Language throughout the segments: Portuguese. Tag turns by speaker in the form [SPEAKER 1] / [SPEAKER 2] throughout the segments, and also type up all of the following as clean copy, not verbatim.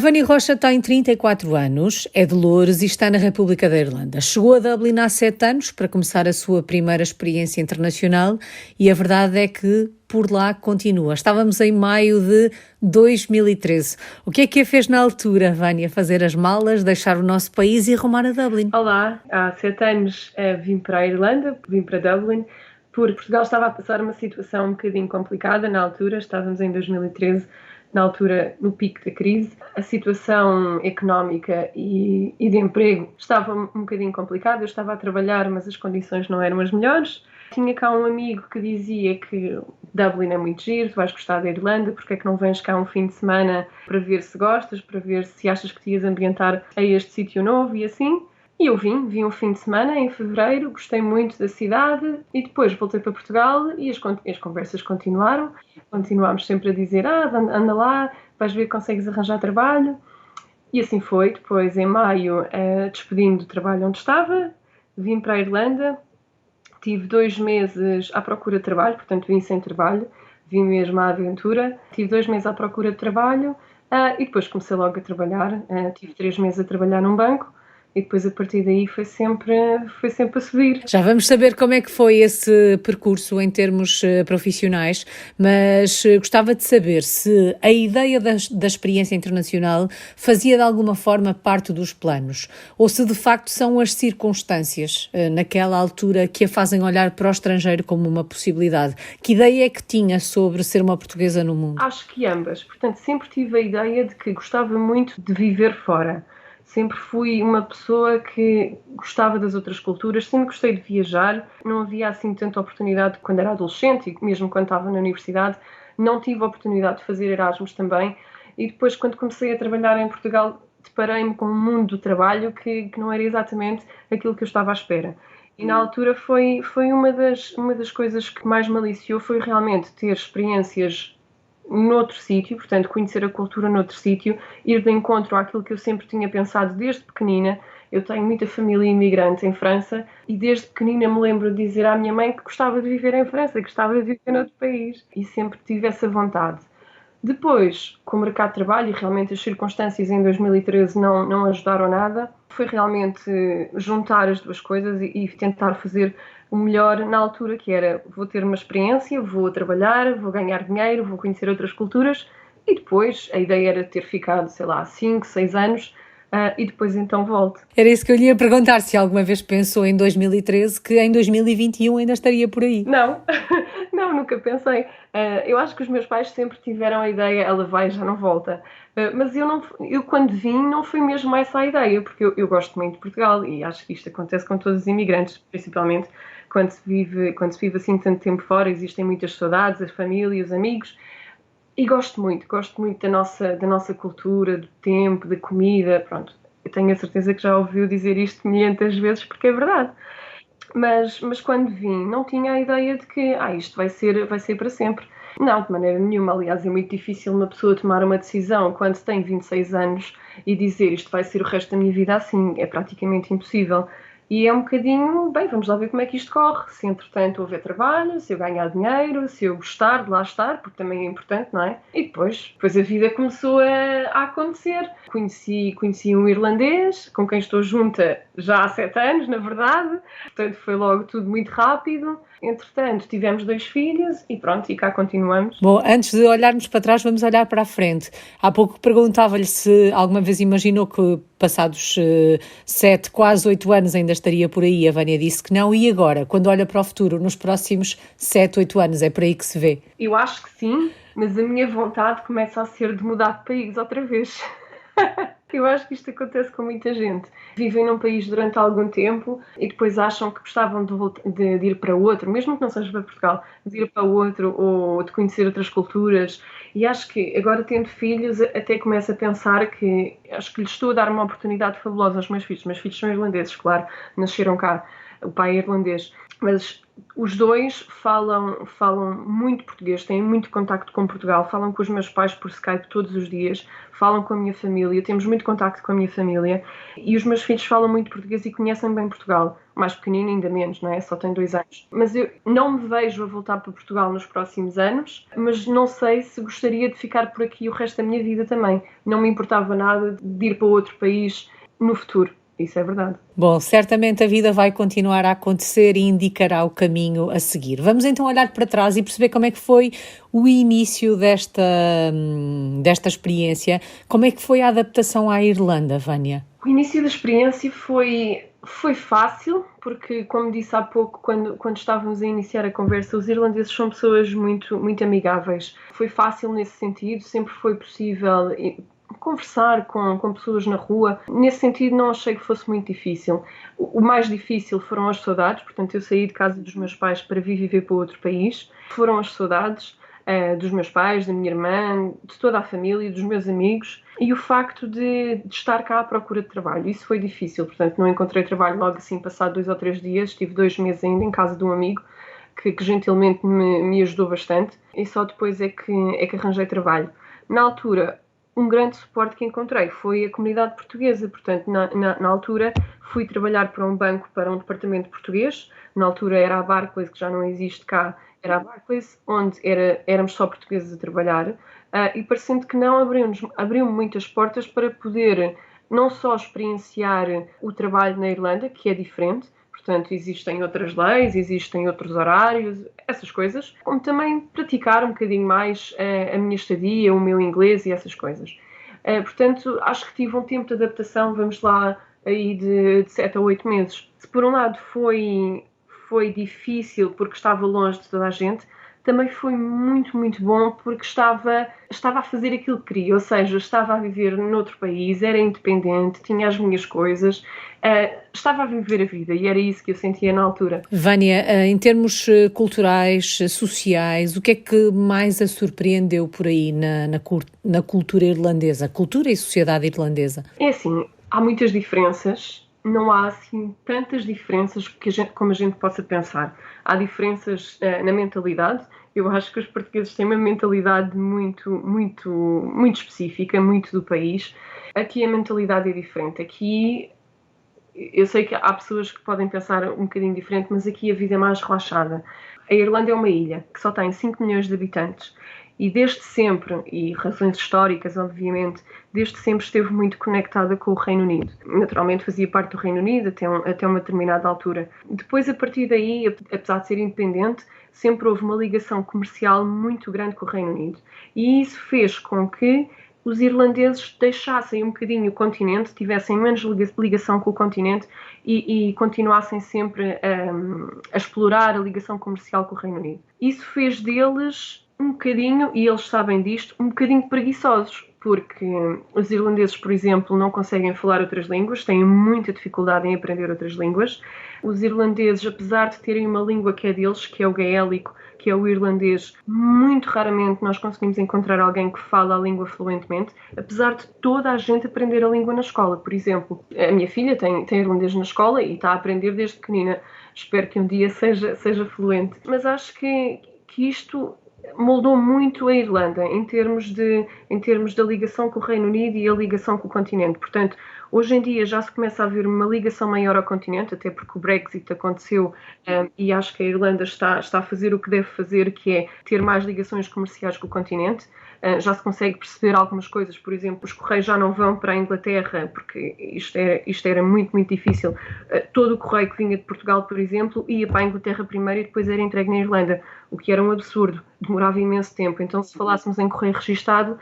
[SPEAKER 1] Vânia Rocha tem 34 anos, é de Loures e está na República da Irlanda. Chegou a Dublin há 7 anos para começar a sua primeira experiência internacional e a verdade é que por lá continua. Estávamos em maio de 2013. O que é que a fez na altura, Vânia? Fazer as malas, deixar o nosso país e rumar a Dublin?
[SPEAKER 2] Olá, há 7 anos vim para a Irlanda, vim para Dublin, porque Portugal estava a passar uma situação um bocadinho complicada na altura, estávamos em 2013, na altura no pico da crise. A situação económica e de emprego estava um bocadinho complicada, eu estava a trabalhar, mas as condições não eram as melhores. Tinha cá um amigo que dizia que Dublin é muito giro, tu vais gostar da Irlanda, porque é que não vens cá um fim de semana para ver se gostas, para ver se achas que te ias ambientar a este sítio novo e assim. E eu vim um fim de semana em fevereiro, gostei muito da cidade e depois voltei para Portugal e as conversas continuaram. Continuámos sempre a dizer, anda lá, vais ver que consegues arranjar trabalho. E assim foi. Depois, em maio, despedi-me do trabalho onde estava, vim para a Irlanda, tive 2 meses à procura de trabalho, portanto vim sem trabalho, vim mesmo à aventura. Tive 2 meses à procura de trabalho e depois comecei logo a trabalhar. Tive 3 meses a trabalhar num banco. E depois, a partir daí, foi sempre a subir.
[SPEAKER 1] Já vamos saber como é que foi esse percurso em termos profissionais, mas gostava de saber se a ideia da experiência internacional fazia de alguma forma parte dos planos, ou se de facto são as circunstâncias naquela altura que a fazem olhar para o estrangeiro como uma possibilidade. Que ideia é que tinha sobre ser uma portuguesa no mundo?
[SPEAKER 2] Acho que ambas. Portanto, sempre tive a ideia de que gostava muito de viver fora. Sempre fui uma pessoa que gostava das outras culturas, sempre gostei de viajar. Não havia assim tanta oportunidade quando era adolescente e mesmo quando estava na universidade. Não tive a oportunidade de fazer Erasmus também. E depois, quando comecei a trabalhar em Portugal, deparei-me com um mundo do trabalho que não era exatamente aquilo que eu estava à espera. E na altura foi uma das coisas que mais me aliciou, foi realmente ter experiências noutro sítio, portanto, conhecer a cultura noutro sítio, ir de encontro àquilo que eu sempre tinha pensado desde pequenina. Eu tenho muita família imigrante em França e desde pequenina me lembro de dizer à minha mãe que gostava de viver em França, que gostava de viver noutro país e sempre tive essa vontade. Depois, com o mercado de trabalho, e realmente as circunstâncias em 2013 não ajudaram nada, foi realmente juntar as duas coisas e tentar fazer o melhor na altura, que era, vou ter uma experiência, vou trabalhar, vou ganhar dinheiro, vou conhecer outras culturas, e depois a ideia era ter ficado, sei lá, 5, 6 anos, e depois então volto.
[SPEAKER 1] Era isso que eu lhe ia perguntar, se alguma vez pensou em 2013 que em 2021 ainda estaria por aí.
[SPEAKER 2] Não, não, nunca pensei. Eu acho que os meus pais sempre tiveram a ideia, ela vai e já não volta. Mas eu quando vim não foi mesmo essa a ideia, porque eu gosto muito de Portugal e acho que isto acontece com todos os imigrantes, principalmente quando se vive assim tanto tempo fora, existem muitas saudades, a família, os amigos. E gosto muito da nossa cultura, do tempo, da comida, pronto. Eu tenho a certeza que já ouviu dizer isto 500 vezes porque é verdade. Mas quando vim, não tinha a ideia de que isto vai ser para sempre. Não, de maneira nenhuma. Aliás, é muito difícil uma pessoa tomar uma decisão quando tem 26 anos e dizer isto vai ser o resto da minha vida assim. É praticamente impossível. E é um bocadinho, bem, vamos lá ver como é que isto corre. Se entretanto houver trabalho, se eu ganhar dinheiro, se eu gostar de lá estar, porque também é importante, não é? E depois a vida começou a acontecer. Conheci um irlandês, com quem estou junta já há 7 anos, na verdade. Portanto, foi logo tudo muito rápido. Entretanto, tivemos 2 filhos e pronto, e cá continuamos.
[SPEAKER 1] Bom, antes de olharmos para trás, vamos olhar para a frente. Há pouco perguntava-lhe se alguma vez imaginou que passados 7, quase 8 anos ainda estaria por aí. A Vânia disse que não. E agora, quando olha para o futuro, nos próximos 7, 8 anos, é por aí que se vê?
[SPEAKER 2] Eu acho que sim, mas a minha vontade começa a ser de mudar de país outra vez. Eu acho que isto acontece com muita gente. Vivem num país durante algum tempo e depois acham que gostavam de ir para outro, mesmo que não seja para Portugal, de ir para outro ou de conhecer outras culturas. E acho que agora, tendo filhos, até começo a pensar que acho que lhes estou a dar uma oportunidade fabulosa aos meus filhos. Meus filhos são irlandeses, claro, nasceram cá. O pai é irlandês. Mas os dois falam muito português, têm muito contacto com Portugal, falam com os meus pais por Skype todos os dias, falam com a minha família, temos muito contacto com a minha família e os meus filhos falam muito português e conhecem bem Portugal. O mais pequenino ainda menos, não é? Só tem 2 anos. Mas eu não me vejo a voltar para Portugal nos próximos anos, mas não sei se gostaria de ficar por aqui o resto da minha vida também. Não me importava nada de ir para outro país no futuro. Isso é verdade.
[SPEAKER 1] Bom, certamente a vida vai continuar a acontecer e indicará o caminho a seguir. Vamos então olhar para trás e perceber como é que foi o início desta experiência. Como é que foi a adaptação à Irlanda, Vânia?
[SPEAKER 2] O início da experiência foi fácil, porque, como disse há pouco, quando estávamos a iniciar a conversa, os irlandeses são pessoas muito, muito amigáveis. Foi fácil nesse sentido, sempre foi possível conversar com pessoas na rua. Nesse sentido, não achei que fosse muito difícil. O mais difícil foram as saudades, portanto, eu saí de casa dos meus pais para vir viver para outro país. Foram as saudades dos meus pais, da minha irmã, de toda a família, dos meus amigos, e o facto de estar cá à procura de trabalho. Isso foi difícil, portanto, não encontrei trabalho logo assim, passado 2 ou 3 dias. Estive 2 meses ainda em casa de um amigo que gentilmente me ajudou bastante, e só depois é que arranjei trabalho. Na altura, um grande suporte que encontrei foi a comunidade portuguesa. Portanto, na altura fui trabalhar para um banco, para um departamento português. Na altura era a Barclays, que já não existe cá, era a Barclays, onde éramos só portugueses a trabalhar, e parecendo que não, abriu muitas portas para poder não só experienciar o trabalho na Irlanda, que é diferente. Portanto, existem outras leis, existem outros horários, essas coisas, como também praticar um bocadinho mais a minha estadia, o meu inglês e essas coisas. Portanto, acho que tive um tempo de adaptação, vamos lá, aí de 7 a 8 meses. Se por um lado foi difícil porque estava longe de toda a gente, também foi muito, muito bom porque estava a fazer aquilo que queria, ou seja, estava a viver noutro país, era independente, tinha as minhas coisas, estava a viver a vida, e era isso que eu sentia na altura.
[SPEAKER 1] Vânia, em termos culturais, sociais, o que é que mais a surpreendeu por aí na cultura irlandesa, cultura e sociedade irlandesa?
[SPEAKER 2] É assim, há muitas diferenças. Não há assim tantas diferenças como a gente possa pensar. Há diferenças na mentalidade. Eu acho que os portugueses têm uma mentalidade muito, muito, muito específica, muito do país. Aqui a mentalidade é diferente. Aqui eu sei que há pessoas que podem pensar um bocadinho diferente, mas aqui a vida é mais relaxada. A Irlanda é uma ilha que só tem 5 milhões de habitantes. E desde sempre, e razões históricas, obviamente, desde sempre esteve muito conectada com o Reino Unido. Naturalmente fazia parte do Reino Unido até uma determinada altura. Depois, a partir daí, apesar de ser independente, sempre houve uma ligação comercial muito grande com o Reino Unido. E isso fez com que os irlandeses deixassem um bocadinho o continente, tivessem menos ligação com o continente e continuassem sempre a explorar a ligação comercial com o Reino Unido. Isso fez deles um bocadinho, e eles sabem disto, um bocadinho preguiçosos, porque os irlandeses, por exemplo, não conseguem falar outras línguas, têm muita dificuldade em aprender outras línguas. Os irlandeses, apesar de terem uma língua que é deles, que é o gaélico, que é o irlandês, muito raramente nós conseguimos encontrar alguém que fala a língua fluentemente, apesar de toda a gente aprender a língua na escola. Por exemplo, a minha filha tem irlandês na escola e está a aprender desde pequenina. Espero que um dia seja fluente. Mas acho que isto moldou muito a Irlanda em termos da ligação com o Reino Unido e a ligação com o continente. Portanto, hoje em dia já se começa a haver uma ligação maior ao continente, até porque o Brexit aconteceu, e acho que a Irlanda está a fazer o que deve fazer, que é ter mais ligações comerciais com o continente. Já se consegue perceber algumas coisas, por exemplo, os correios já não vão para a Inglaterra, porque isto era muito, muito difícil. Todo o correio que vinha de Portugal, por exemplo, ia para a Inglaterra primeiro e depois era entregue na Irlanda, o que era um absurdo, demorava imenso tempo. Então, se falássemos em correio registado,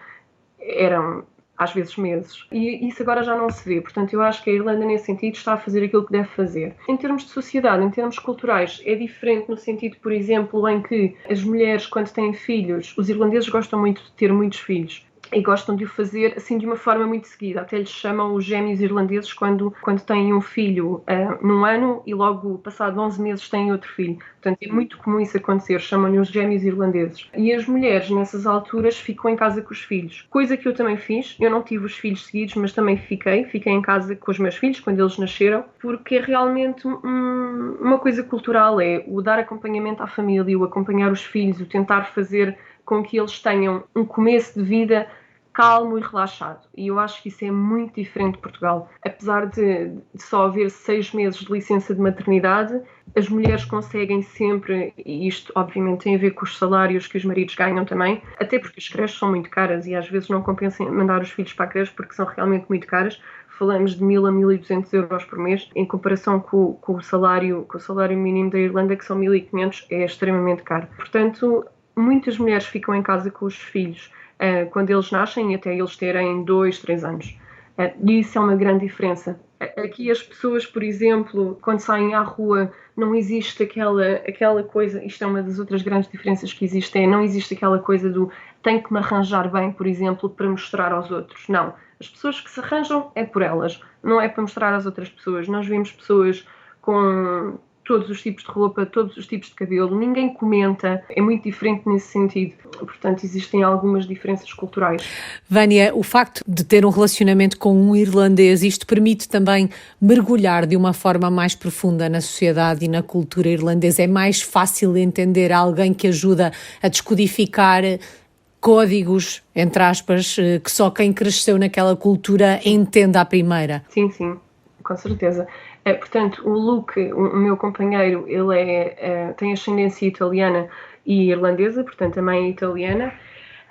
[SPEAKER 2] eram às vezes meses. E isso agora já não se vê. Portanto, eu acho que a Irlanda, nesse sentido, está a fazer aquilo que deve fazer. Em termos de sociedade, em termos culturais, é diferente no sentido, por exemplo, em que as mulheres, quando têm filhos, os irlandeses gostam muito de ter muitos filhos. E gostam de o fazer assim de uma forma muito seguida. Até lhes chamam os gêmeos irlandeses quando têm um filho num ano e logo passado 11 meses têm outro filho. Portanto, é muito comum isso acontecer. Chamam-lhe os gêmeos irlandeses. E as mulheres, nessas alturas, ficam em casa com os filhos. Coisa que eu também fiz. Eu não tive os filhos seguidos, mas também fiquei em casa com os meus filhos quando eles nasceram, porque é realmente uma coisa cultural. É o dar acompanhamento à família, o acompanhar os filhos, o tentar fazer com que eles tenham um começo de vida calmo e relaxado. E eu acho que isso é muito diferente de Portugal. Apesar de só haver 6 meses de licença de maternidade, as mulheres conseguem sempre, e isto obviamente tem a ver com os salários que os maridos ganham também, até porque as creches são muito caras e às vezes não compensa mandar os filhos para a creche porque são realmente muito caras. Falamos de 1.000 a 1.200 euros por mês, em comparação com o salário mínimo da Irlanda, que são 1.500, é extremamente caro. Portanto, muitas mulheres ficam em casa com os filhos quando eles nascem e até eles terem 2, 3 anos. E isso é uma grande diferença. Aqui as pessoas, por exemplo, quando saem à rua, não existe aquela coisa, isto é uma das outras grandes diferenças que existe, não existe aquela coisa do tenho que me arranjar bem, por exemplo, para mostrar aos outros. Não. As pessoas que se arranjam é por elas, não é para mostrar às outras pessoas. Nós vemos pessoas com todos os tipos de roupa, todos os tipos de cabelo, ninguém comenta, é muito diferente nesse sentido. Portanto, existem algumas diferenças culturais.
[SPEAKER 1] Vânia, o facto de ter um relacionamento com um irlandês, isto permite também mergulhar de uma forma mais profunda na sociedade e na cultura irlandesa? É mais fácil entender alguém que ajuda a descodificar códigos, entre aspas, que só quem cresceu naquela cultura entende à primeira?
[SPEAKER 2] Sim, com certeza. Portanto, o Luke, o meu companheiro, ele tem ascendência italiana e irlandesa, portanto a mãe é italiana,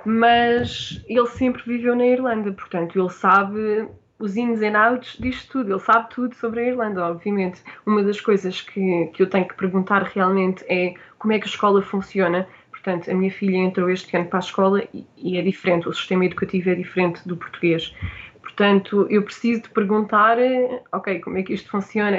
[SPEAKER 2] mas ele sempre viveu na Irlanda, portanto ele sabe os ins and outs disto tudo, ele sabe tudo sobre a Irlanda, obviamente. Uma das coisas que eu tenho que perguntar realmente é como é que a escola funciona. Portanto, a minha filha entrou este ano para a escola e é diferente, o sistema educativo é diferente do português. Portanto, eu preciso de perguntar, ok, como é que isto funciona,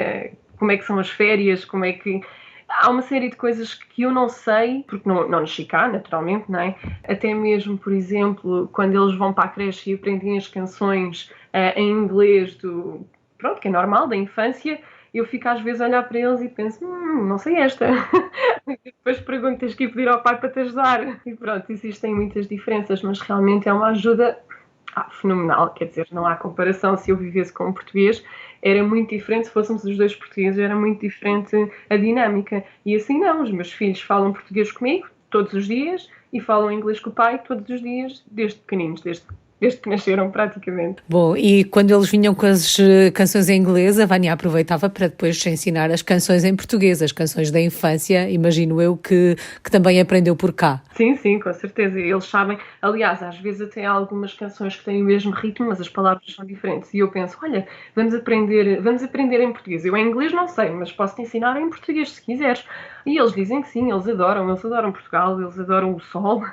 [SPEAKER 2] como é que são as férias, como é que... Há uma série de coisas que eu não sei, porque não nasci cá, naturalmente, não é? Até mesmo, por exemplo, quando eles vão para a creche e aprendem as canções em inglês, que é normal, da infância, eu fico às vezes a olhar para eles e penso, não sei esta. E depois pergunto, tens que ir pedir ao pai para te ajudar. E pronto, existem muitas diferenças, mas realmente é uma ajuda fenomenal, quer dizer, não há comparação. Se eu vivesse com um português, era muito diferente, se fôssemos os dois portugueses, era muito diferente a dinâmica. E assim não, os meus filhos falam português comigo todos os dias e falam inglês com o pai todos os dias, desde pequeninos, desde que nasceram praticamente.
[SPEAKER 1] Bom, e quando eles vinham com as canções em inglês, a Vânia aproveitava para depois ensinar as canções em português, as canções da infância, imagino eu que também aprendeu por cá.
[SPEAKER 2] Sim, com certeza. Eles sabem, aliás, às vezes até há algumas canções que têm o mesmo ritmo, mas as palavras são diferentes. E eu penso, olha, vamos aprender em português. Eu em inglês não sei, mas posso te ensinar em português se quiseres. E eles dizem que sim, eles adoram Portugal, eles adoram o sol,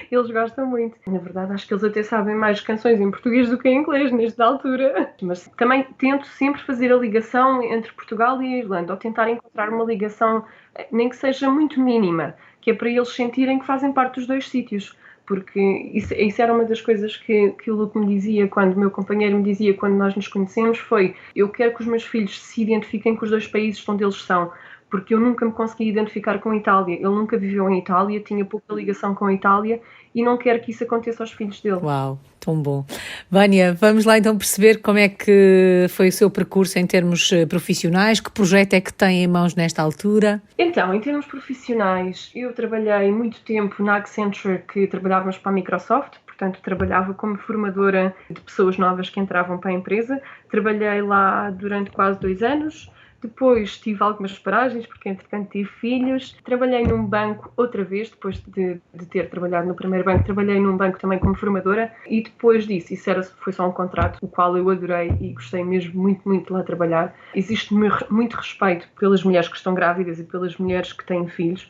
[SPEAKER 2] eles gostam muito. Na verdade, acho que eles até sabem mais canções em português do que em inglês, nesta altura. Mas também tento sempre fazer a ligação entre Portugal e a Irlanda, ou tentar encontrar uma ligação, nem que seja muito mínima, que é para eles sentirem que fazem parte dos dois sítios. Porque isso era uma das coisas que o Luke me dizia, quando o meu companheiro me dizia, quando nós nos conhecemos, foi: eu quero que os meus filhos se identifiquem com os dois países onde eles são, porque eu nunca me consegui identificar com a Itália. Ele nunca viveu em Itália, tinha pouca ligação com a Itália e não quero que isso aconteça aos filhos dele.
[SPEAKER 1] Uau, tão bom. Vânia, vamos lá então perceber como é que foi o seu percurso em termos profissionais, que projeto é que tem em mãos nesta altura?
[SPEAKER 2] Então, em termos profissionais, eu trabalhei muito tempo na Accenture, que trabalhávamos para a Microsoft, portanto trabalhava como formadora de pessoas novas que entravam para a empresa. Trabalhei lá durante quase 2 anos. Depois tive algumas paragens, porque entretanto tive filhos. Trabalhei num banco outra vez, depois de ter trabalhado no primeiro banco, trabalhei num banco também como formadora. E depois disso, foi só um contrato, o qual eu adorei e gostei mesmo muito, muito de lá trabalhar. Existe muito respeito pelas mulheres que estão grávidas e pelas mulheres que têm filhos.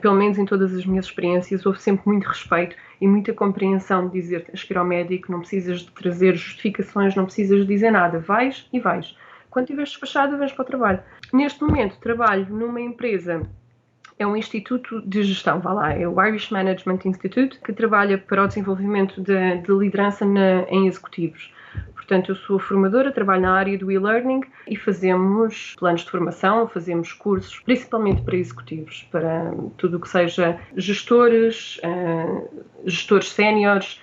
[SPEAKER 2] Pelo menos em todas as minhas experiências, houve sempre muito respeito e muita compreensão de dizer: tens que ir ao médico, não precisas de trazer justificações, não precisas de dizer nada, vais e vais. Quando estiveres despachado, vais para o trabalho. Neste momento, trabalho numa empresa, é um instituto de gestão, é o Irish Management Institute, que trabalha para o desenvolvimento de liderança em executivos. Portanto, eu sou formadora, trabalho na área do e-learning e fazemos planos de formação, fazemos cursos, principalmente para executivos, para tudo o que seja gestores séniores,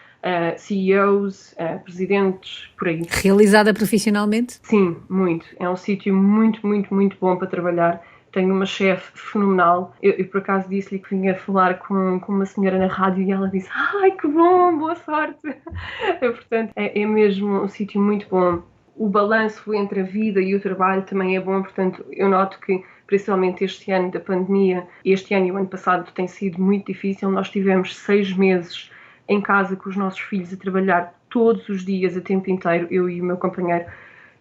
[SPEAKER 2] CEOs, presidentes, por aí.
[SPEAKER 1] Realizada profissionalmente?
[SPEAKER 2] Sim, muito. É um sítio muito, muito, muito bom para trabalhar. tenho uma chefe fenomenal. Eu por acaso disse-lhe que vinha falar com uma senhora na rádio e ela disse: ai, que bom, boa sorte. Portanto, é mesmo um sítio muito bom. O balanço entre a vida e o trabalho também é bom, portanto, eu noto que, principalmente este ano da pandemia, este ano e o ano passado tem sido muito difícil. Nós tivemos 6 meses em casa com os nossos filhos a trabalhar todos os dias, a tempo inteiro, eu e o meu companheiro,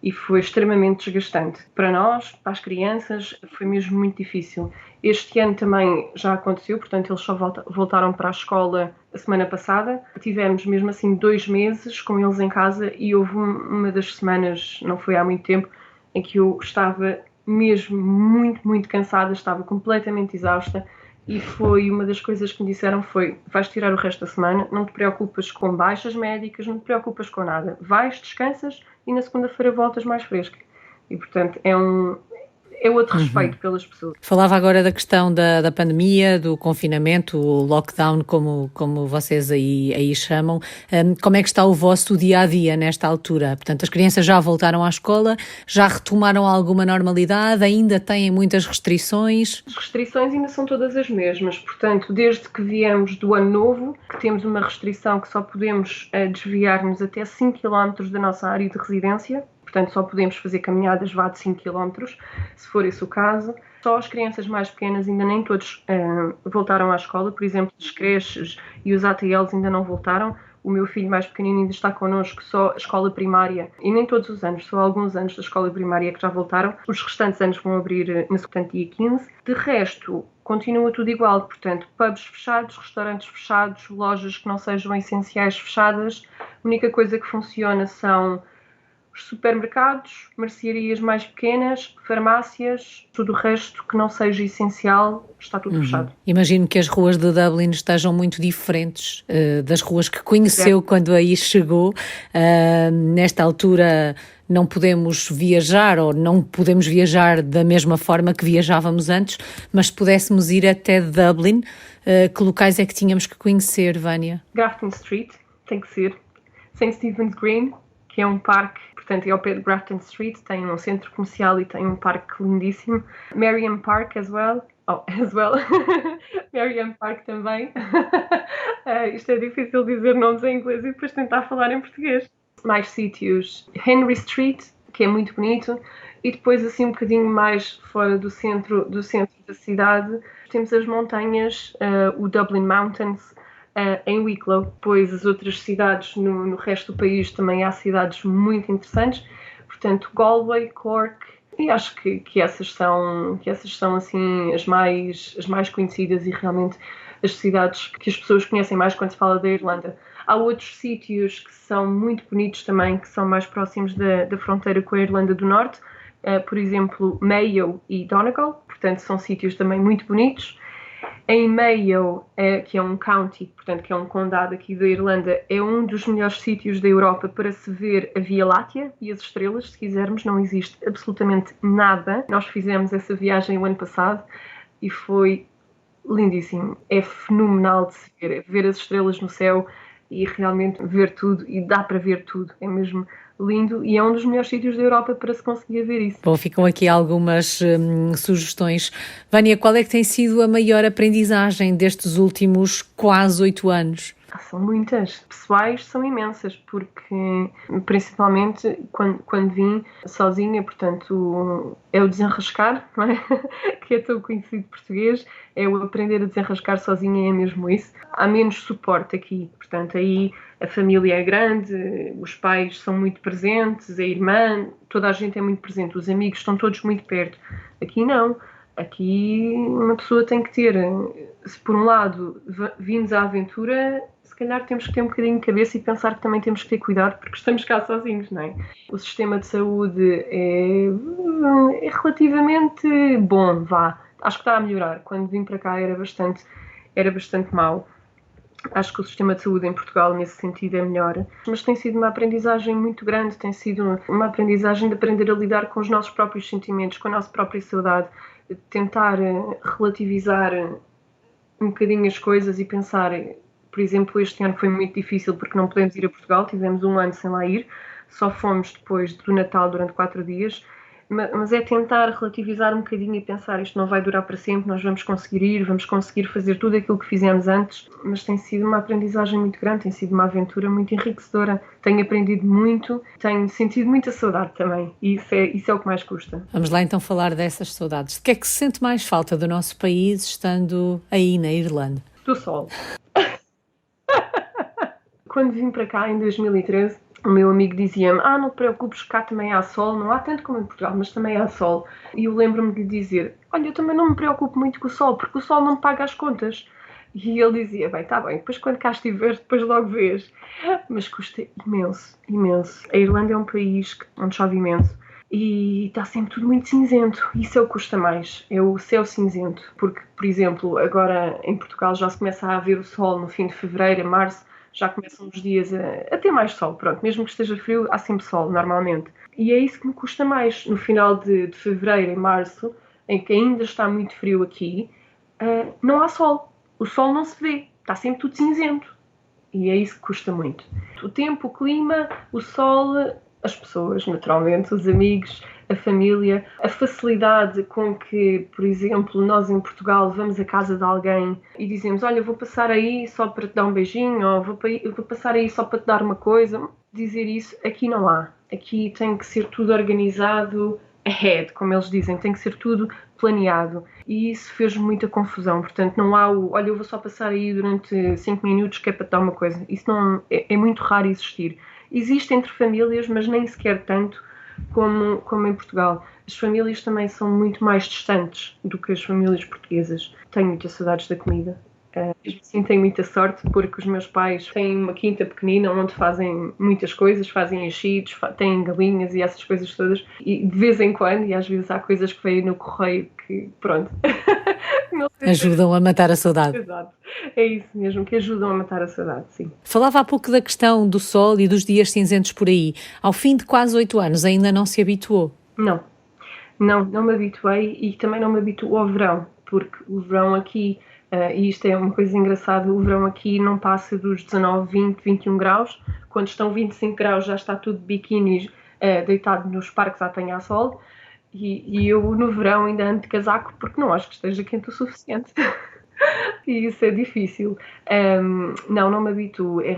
[SPEAKER 2] e foi extremamente desgastante. Para nós, para as crianças, foi mesmo muito difícil. Este ano também já aconteceu, portanto, eles só voltaram para a escola a semana passada. Tivemos mesmo assim 2 meses com eles em casa e houve uma das semanas, não foi há muito tempo, em que eu estava mesmo muito cansada, estava completamente exausta. E foi uma das coisas que me disseram foi: vais tirar o resto da semana, não te preocupas com baixas médicas, não te preocupas com nada, vais, descansas e na segunda-feira voltas mais fresca. E portanto é outro respeito pelas pessoas.
[SPEAKER 1] Falava agora da questão da pandemia, do confinamento, o lockdown, como vocês aí chamam. Como é que está o vosso dia-a-dia nesta altura? Portanto, as crianças já voltaram à escola, já retomaram alguma normalidade, ainda têm muitas restrições?
[SPEAKER 2] As restrições ainda são todas as mesmas. Portanto, desde que viemos do ano novo, que temos uma restrição que só podemos desviar-nos até 5 km da nossa área de residência. Portanto, só podemos fazer caminhadas de 5 km, se for esse o caso. Só as crianças mais pequenas, ainda nem todos voltaram à escola. Por exemplo, as creches e os ATLs ainda não voltaram. O meu filho mais pequenino ainda está connosco, só a escola primária, e nem todos os anos, só alguns anos da escola primária que já voltaram. Os restantes anos vão abrir no dia 15. De resto, continua tudo igual, portanto, pubs fechados, restaurantes fechados, lojas que não sejam essenciais fechadas. A única coisa que funciona são os supermercados, mercearias mais pequenas, farmácias, tudo o resto que não seja essencial está tudo fechado.
[SPEAKER 1] Imagino que as ruas de Dublin estejam muito diferentes das ruas que conheceu quando aí chegou. Nesta altura não podemos viajar ou não podemos viajar da mesma forma que viajávamos antes, mas se pudéssemos ir até Dublin, que locais é que tínhamos que conhecer, Vânia?
[SPEAKER 2] Grafton Street, tem que ser. St. Stephen's Green, que é um parque, portanto, é ao pé de Grafton Street, tem um centro comercial e tem um parque lindíssimo. Merriam Park as well. Merriam Park também. Isto é difícil dizer nomes em inglês e depois tentar falar em português. Mais sítios. Henry Street, que é muito bonito. E depois, assim, um bocadinho mais fora do centro da cidade, temos as montanhas, o Dublin Mountains, em Wicklow. Depois as outras cidades no resto do país também há cidades muito interessantes, portanto Galway, Cork, e acho que essas são assim as mais conhecidas e realmente as cidades que as pessoas conhecem mais quando se fala da Irlanda. Há outros sítios que são muito bonitos também, que são mais próximos da fronteira com a Irlanda do Norte, por exemplo Mayo e Donegal, portanto são sítios também muito bonitos. Em Mayo, que é um county, portanto que é um condado aqui da Irlanda, é um dos melhores sítios da Europa para se ver a Via Láctea e as estrelas, se quisermos. Não existe absolutamente nada. Nós fizemos essa viagem o ano passado e foi lindíssimo. É fenomenal de se ver as estrelas no céu e realmente ver tudo, e dá para ver tudo. É mesmo lindo e é um dos melhores sítios da Europa para se conseguir ver isso.
[SPEAKER 1] Bom, ficam aqui algumas sugestões. Vânia, qual é que tem sido a maior aprendizagem destes últimos quase 8 anos?
[SPEAKER 2] São muitas. Pessoais são imensas, porque principalmente quando vim sozinha, portanto, é o desenrascar, não é? Que é tão conhecido português, é o aprender a desenrascar sozinha, é mesmo isso. Há menos suporte aqui, portanto, aí a família é grande, os pais são muito presentes, a irmã, toda a gente é muito presente, os amigos estão todos muito perto. Aqui não. Aqui uma pessoa tem que ter, se por um lado vimos à aventura, se calhar temos que ter um bocadinho de cabeça e pensar que também temos que ter cuidado porque estamos cá sozinhos, não é? O sistema de saúde é relativamente bom, vá. Acho que está a melhorar. Quando vim para cá era bastante mau. Acho que o sistema de saúde em Portugal nesse sentido é melhor, mas tem sido uma aprendizagem muito grande, tem sido uma aprendizagem de aprender a lidar com os nossos próprios sentimentos, com a nossa própria saudade, de tentar relativizar um bocadinho as coisas e pensar, por exemplo, este ano foi muito difícil porque não podemos ir a Portugal, tivemos um ano sem lá ir, só fomos depois do Natal durante 4 dias, mas é tentar relativizar um bocadinho e pensar, isto não vai durar para sempre, nós vamos conseguir ir, vamos conseguir fazer tudo aquilo que fizemos antes, mas tem sido uma aprendizagem muito grande, tem sido uma aventura muito enriquecedora, tenho aprendido muito, tenho sentido muita saudade também, e isso é o que mais custa.
[SPEAKER 1] Vamos lá então falar dessas saudades. De que é que se sente mais falta do nosso país estando aí na Irlanda?
[SPEAKER 2] Do sol. Quando vim para cá em 2013, o meu amigo dizia-me, não te preocupes, cá também há sol, não há tanto como em Portugal, mas também há sol. E eu lembro-me de lhe dizer, olha, eu também não me preocupo muito com o sol, porque o sol não me paga as contas. E ele dizia, bem, está bem, depois quando cá estiveres, depois logo vês. Mas custa imenso, imenso. A Irlanda é um país onde chove imenso e está sempre tudo muito cinzento. Isso é o que custa mais, é o céu cinzento. Porque, por exemplo, agora em Portugal já se começa a ver o sol no fim de fevereiro, março, já começam os dias a ter mais sol, pronto, mesmo que esteja frio, há sempre sol, normalmente. E é isso que me custa mais, no final de fevereiro e março, em que ainda está muito frio aqui, não há sol. O sol não se vê, está sempre tudo cinzento. E é isso que custa muito. O tempo, o clima, o sol, as pessoas, naturalmente, os amigos, a família, a facilidade com que, por exemplo, nós em Portugal vamos à casa de alguém e dizemos, olha, vou passar aí só para te dar um beijinho, ou vou passar aí só para te dar uma coisa. Dizer isso, aqui não há. Aqui tem que ser tudo organizado ahead, como eles dizem, tem que ser tudo planeado. E isso fez muita confusão. Portanto, não há olha, eu vou só passar aí durante 5 minutos que é para te dar uma coisa. Isso não é muito raro existir. Existe entre famílias, mas nem sequer tanto como em Portugal. As famílias também são muito mais distantes do que as famílias portuguesas. Tenho muitas saudades da comida. Sim, tenho muita sorte porque os meus pais têm uma quinta pequenina onde fazem muitas coisas, fazem enchidos, têm galinhas e essas coisas todas. E de vez em quando, e às vezes há coisas que vêm no correio que, pronto...
[SPEAKER 1] Ajudam a matar a saudade.
[SPEAKER 2] Exato, é isso mesmo, que ajudam a matar a saudade, sim.
[SPEAKER 1] Falava há pouco da questão do sol e dos dias cinzentos por aí. Ao fim de quase 8 anos ainda não se habituou?
[SPEAKER 2] Não me habituei e também não me habituo ao verão, porque o verão aqui, e isto é uma coisa engraçada, o verão aqui não passa dos 19, 20, 21 graus, quando estão 25 graus já está tudo de biquínis deitado nos parques a apanhar sol, e eu no verão ainda ando de casaco porque não acho que esteja quente o suficiente. E isso é difícil. Não me habituo. É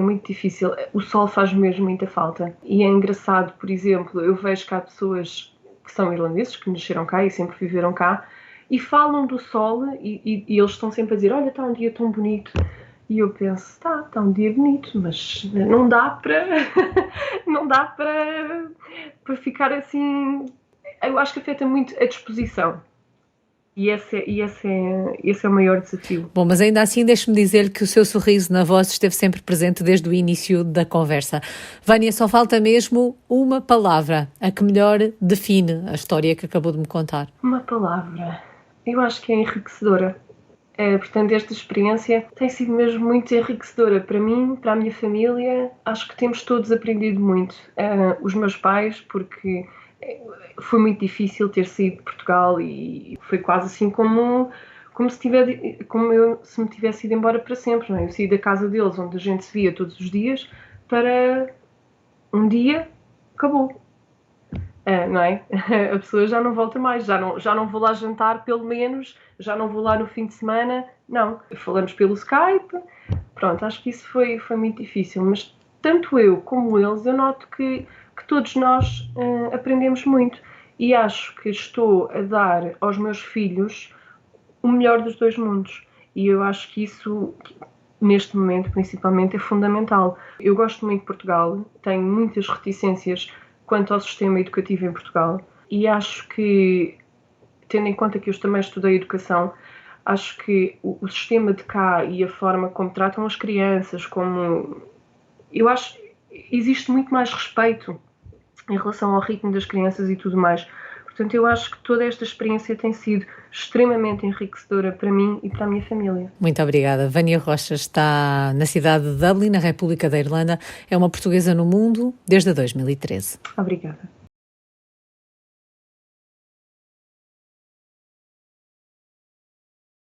[SPEAKER 2] muito difícil. O sol faz mesmo muita falta. E é engraçado, por exemplo, eu vejo que há pessoas que são irlandeses, que nasceram cá e sempre viveram cá, e falam do sol e eles estão sempre a dizer, olha, está um dia tão bonito. E eu penso, está um dia bonito, mas não dá para não dá para ficar assim. Eu acho que afeta muito a disposição. E esse é o maior desafio.
[SPEAKER 1] Bom, mas ainda assim deixe-me dizer-lhe que o seu sorriso na voz esteve sempre presente desde o início da conversa. Vânia, só falta mesmo uma palavra, a que melhor define a história que acabou de me contar.
[SPEAKER 2] Uma palavra. Eu acho que é enriquecedora. Portanto, esta experiência tem sido mesmo muito enriquecedora para mim, para a minha família. Acho que temos todos aprendido muito. Os meus pais, porque foi muito difícil ter saído de Portugal e foi quase assim como se me tivesse ido embora para sempre. Não é? Eu saí da casa deles, onde a gente se via todos os dias, para um dia, acabou. Não é? A pessoa já não volta mais, já não vou lá jantar, pelo menos, já não vou lá no fim de semana, não. Falamos pelo Skype, pronto, acho que isso foi muito difícil, mas tanto eu como eles, eu noto que todos nós aprendemos muito e acho que estou a dar aos meus filhos o melhor dos dois mundos e eu acho que isso, neste momento, principalmente, é fundamental. Eu gosto muito de Portugal, tenho muitas reticências quanto ao sistema educativo em Portugal e acho que, tendo em conta que eu também estudei educação, acho que o sistema de cá e a forma como tratam as crianças, eu acho que existe muito mais respeito em relação ao ritmo das crianças e tudo mais. Portanto, eu acho que toda esta experiência tem sido extremamente enriquecedora para mim e para a minha família.
[SPEAKER 1] Muito obrigada. Vânia Rocha está na cidade de Dublin, na República da Irlanda. É uma portuguesa no mundo desde 2013.
[SPEAKER 2] Obrigada.